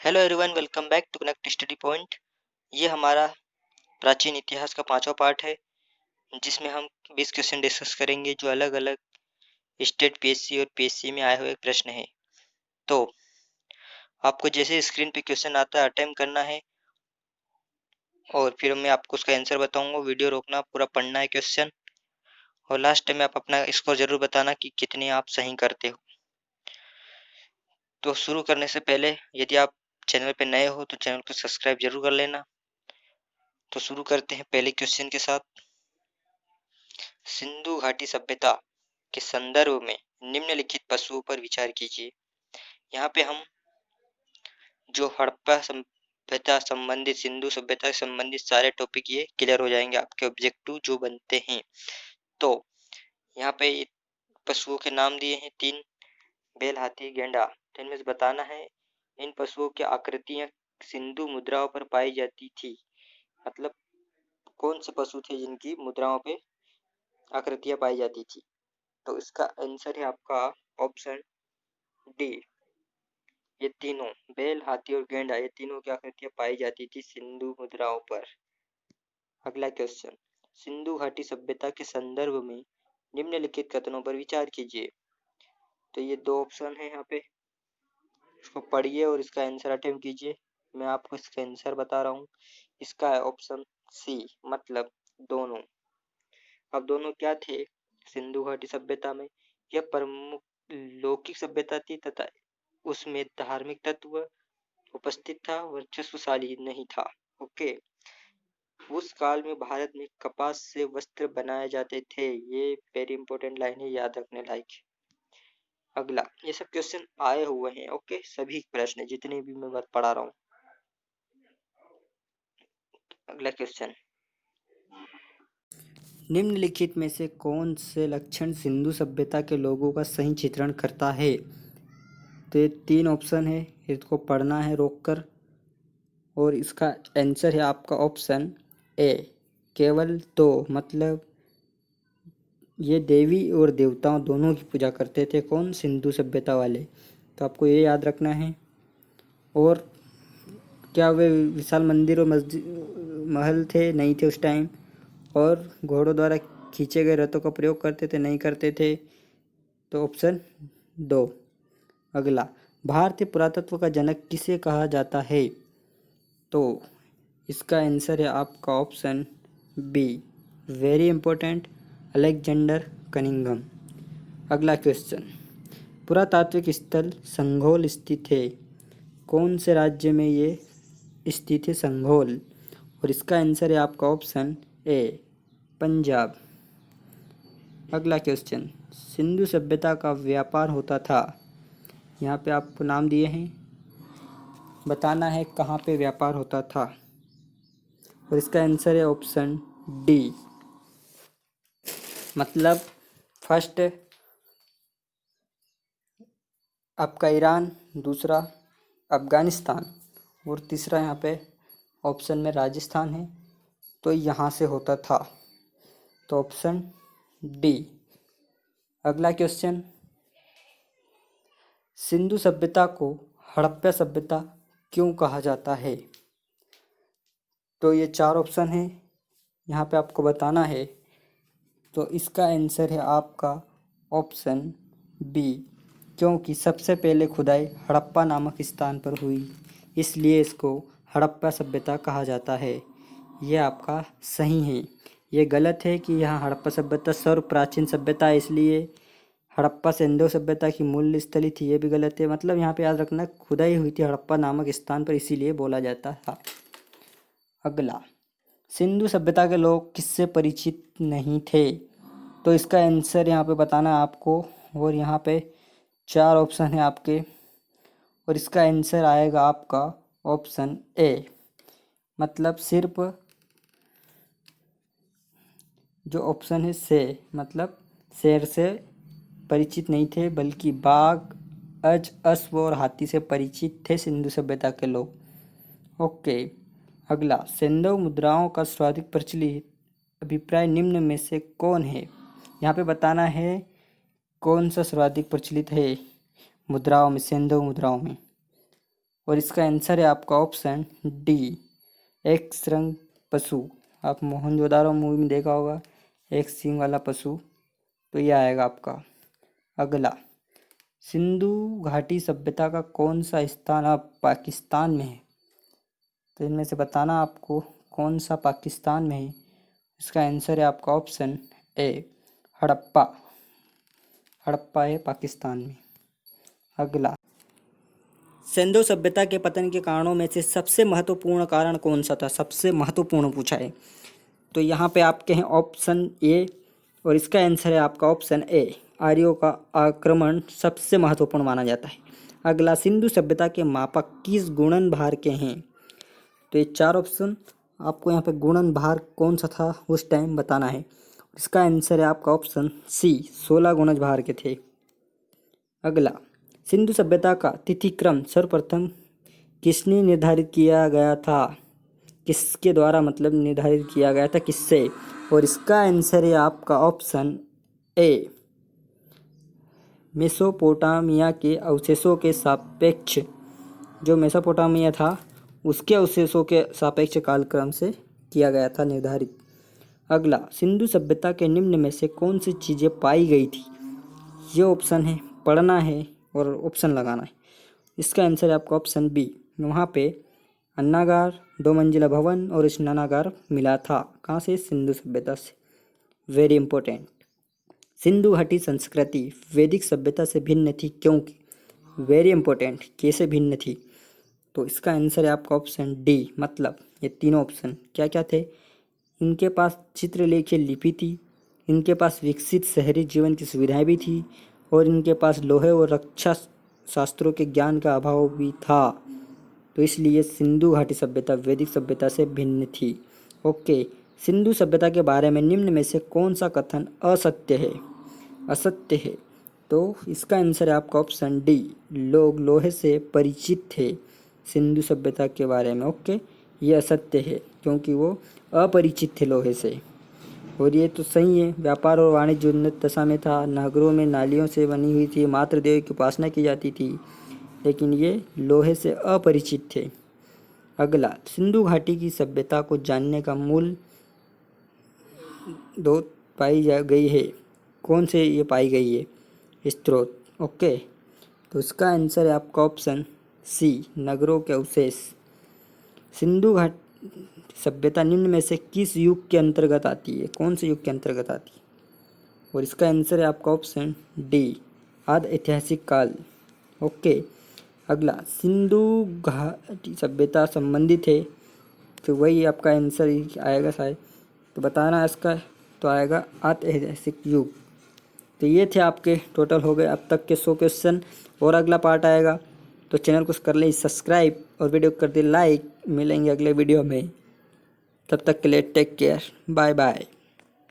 Hello everyone, welcome back to connect study point. ये हमारा प्राचीन इतिहास का 5वां पार्ट है, जिसमें हम 20 क्वेश्चन डिस्कस करेंगे जो अलग अलग स्टेट पीएससी और पीएससी में आए हुए प्रश्न हैं। तो आपको जैसे स्क्रीन पे क्वेश्चन आता है अटेम्प्ट करना है और फिर मैं आपको उसका आंसर बताऊंगा। वीडियो रोकना, पूरा पढ़ना है क्वेश्चन, और लास्ट में आप अपना स्कोर जरूर बताना कि कितने आप सही करते हो। तो शुरू करने से पहले यदि आप चैनल पे नए हो तो चैनल को सब्सक्राइब जरूर कर लेना। तो शुरू करते हैं पहले क्वेश्चन के साथ। सिंधु घाटी सभ्यता के संदर्भ में निम्नलिखित पशुओं पर विचार कीजिए। यहाँ पे हम जो हड़प्पा सभ्यता संबंधित, सिंधु सभ्यता से संबंधित सारे टॉपिक ये क्लियर हो जाएंगे, आपके ऑब्जेक्टिव जो बनते हैं। तो यहाँ पे पशुओं के नाम दिए हैं 3, बैल, हाथी, गेंडा। तो इनमें से बताना है इन पशुओं की आकृतियां सिंधु मुद्राओं पर पाई जाती थी। मतलब कौन से पशु थे जिनकी मुद्राओं पे आकृतियां पाई जाती थी। तो इसका आंसर है आपका ऑप्शन डी। ये तीनों, बैल, हाथी और गेंडा, ये तीनों की आकृतियां पाई जाती थी सिंधु मुद्राओं पर। अगला क्वेश्चन, सिंधु घाटी सभ्यता के संदर्भ में निम्नलिखित कथनों पर विचार कीजिए। तो ये 2 ऑप्शन है यहाँ पे, इसको पढ़िए और इसका आंसर अटेम्प्ट कीजिए। मैं आपको इसका आंसर बता रहा हूँ। इसका है ऑप्शन सी, मतलब दोनों। अब दोनों क्या थे सिंधु घाटी सभ्यता में? यह प्रमुख लौकिक सभ्यता थी तथा उसमें धार्मिक तत्व उपस्थित था, वर्चस्वशाली नहीं था। ओके। उस काल में भारत में कपास से वस्त्र बनाए जाते थे। ये वेरी इंपॉर्टेंट लाइन है, याद रखने लायक। अगला, ये सब क्वेश्चन आए हुए हैं। ओके, सभी प्रश्न जितने भी मैं बात पढ़ा रहा हूँ। अगला क्वेश्चन, निम्नलिखित में से कौन से लक्षण सिंधु सभ्यता के लोगों का सही चित्रण करता है? तो ये 3 ऑप्शन है, इसको पढ़ना है रोककर, और इसका आंसर है आपका ऑप्शन ए, केवल 2। मतलब ये देवी और देवताओं दोनों की पूजा करते थे। कौन? सिंधु सभ्यता वाले। तो आपको ये याद रखना है। और क्या वे विशाल मंदिर और मस्जिद महल थे? नहीं थे उस टाइम। और घोड़ों द्वारा खींचे गए रथों का प्रयोग करते थे? नहीं करते थे। तो ऑप्शन 2। अगला, भारतीय पुरातत्व का जनक किसे कहा जाता है? तो इसका आंसर है आपका option B, very important, Alexander Cunningham. अगला क्वेश्चन, पुरातात्विक स्थल संघोल स्थित है। कौन से राज्य में ये स्थित है संघोल? और इसका आंसर है आपका ऑप्शन ए, पंजाब। अगला क्वेश्चन, सिंधु सभ्यता का व्यापार होता था। यहाँ पे आपको नाम दिए हैं, बताना है कहाँ पे व्यापार होता था। और इसका आंसर है ऑप्शन डी, मतलब फर्स्ट आपका ईरान, दूसरा अफ़गानिस्तान, और तीसरा यहाँ पे ऑप्शन में राजस्थान है। तो यहाँ से होता था। तो ऑप्शन डी। अगला क्वेश्चन, सिंधु सभ्यता को हड़प्पा सभ्यता क्यों कहा जाता है? तो ये 4 ऑप्शन है, यहाँ पे आपको बताना है। तो इसका आंसर है आपका ऑप्शन बी, क्योंकि सबसे पहले खुदाई हड़प्पा नामक स्थान पर हुई, इसलिए इसको हड़प्पा सभ्यता कहा जाता है। यह आपका सही है। ये गलत है कि यहाँ हड़प्पा सभ्यता सर्व प्राचीन सभ्यता है, इसलिए हड़प्पा सिंधु सभ्यता की मूल स्थली थी, ये भी गलत है। मतलब यहाँ पे याद रखना खुदाई हुई थी हड़प्पा नामक स्थान पर, इसीलिए बोला जाता था। अगला, सिंधु सभ्यता के लोग किससे परिचित नहीं थे? तो इसका आंसर यहाँ पे बताना है आपको। और यहाँ पे 4 ऑप्शन है आपके, और इसका आंसर आएगा आपका ऑप्शन ए, मतलब सिर्फ जो ऑप्शन है से, मतलब शेर से परिचित नहीं थे, बल्कि बाघ, अज, अश्व और हाथी से परिचित थे सिंधु सभ्यता के लोग। ओके। अगला, सिंधु मुद्राओं का सर्वाधिक प्रचलित अभिप्राय निम्न में से कौन है? यहाँ पे बताना है कौन सा सर्वाधिक प्रचलित है मुद्राओं में, सिंधु मुद्राओं में। और इसका आंसर है आपका ऑप्शन डी, एक श्रृंग पशु। आप मोहनजोदारो मूवी में देखा होगा एक सींग वाला पशु, तो ये आएगा आपका। अगला, सिंधु घाटी सभ्यता का कौन सा स्थान अब पाकिस्तान में है? तो इनमें से बताना आपको कौन सा पाकिस्तान में है। इसका आंसर है आपका ऑप्शन ए, हड़प्पा। हड़प्पा है पाकिस्तान में। अगला, सिंधु सभ्यता के पतन के कारणों में से सबसे महत्वपूर्ण कारण कौन सा था? सबसे महत्वपूर्ण पूछा है, तो यहाँ पे आपके हैं ऑप्शन ए, और इसका आंसर है आपका ऑप्शन ए, आर्यों का आक्रमण सबसे महत्वपूर्ण माना जाता है। अगला, सिंधु सभ्यता के मापक किस गुणन भार के हैं? तो ये 4 ऑप्शन आपको यहाँ पे गुणन भार कौन सा था उस टाइम बताना है। इसका आंसर है आपका ऑप्शन सी, 16 गुणज भार के थे। अगला, सिंधु सभ्यता का तिथिक्रम सर्वप्रथम किसने निर्धारित किया गया था? किसके द्वारा मतलब निर्धारित किया गया था, किससे? और इसका आंसर है आपका ऑप्शन ए, मेसोपोटामिया के अवशेषों के सापेक्ष, जो मेसोपोटामिया था उसके अवशेषों के सापेक्ष कालक्रम से किया गया था निर्धारित। अगला, सिंधु सभ्यता के निम्न में से कौन सी चीज़ें पाई गई थी? ये ऑप्शन है, पढ़ना है और ऑप्शन लगाना है। इसका आंसर है आपका ऑप्शन बी, वहाँ पे अन्नागार, 2 मंजिला भवन और स्नानागार मिला था। कहाँ से? सिंधु सभ्यता से। Very important. सिंधु घाटी संस्कृति वैदिक सभ्यता से भिन्न थी, क्योंकि? वेरी इंपॉर्टेंट, कैसे भिन्न थी? तो इसका आंसर है आपका ऑप्शन डी, मतलब ये तीनों ऑप्शन क्या क्या थे? इनके पास चित्रलेखी लिपि थी, इनके पास विकसित शहरी जीवन की सुविधाएं भी थी, और इनके पास लोहे और रक्षा शास्त्रों के ज्ञान का अभाव भी था। तो इसलिए सिंधु घाटी सभ्यता वैदिक सभ्यता से भिन्न थी। ओके, सिंधु सभ्यता के बारे में निम्न में से कौन सा कथन असत्य है? असत्य है, तो इसका आंसर है आपका ऑप्शन डी, लोग लोहे से परिचित थे सिंधु सभ्यता के बारे में। ओके, ये असत्य है क्योंकि वो अपरिचित थे लोहे से। और ये तो सही है, व्यापार और वाणिज्य उन्नत दशा में था, नगरों में नालियों से बनी हुई थी, मात्र देव की उपासना की जाती थी, लेकिन ये लोहे से अपरिचित थे। अगला, सिंधु घाटी की सभ्यता को जानने का मूल स्रोत पाई जा गई है, कौन से ये पाई गई है स्रोत? ओके, तो इसका आंसर है आपका ऑप्शन सी, नगरों के अवशेष। सिंधु घाट सभ्यता निम्न में से किस युग के अंतर्गत आती है? कौन से युग के अंतर्गत आती है? और इसका आंसर है आपका ऑप्शन डी, आदि ऐतिहासिक काल। ओके, अगला, सिंधु घाटी सभ्यता संबंधित है, तो वही आपका आंसर आएगा शायद, तो बताना इसका, तो आएगा आदि ऐतिहासिक युग। तो ये थे आपके, टोटल हो गए अब तक के 100 क्वेश्चन, और अगला पार्ट आएगा, तो चैनल को कर ले सब्सक्राइब और वीडियो को कर दे लाइक। मिलेंगे अगले वीडियो में, तब तक के लिए टेक केयर, बाय बाय।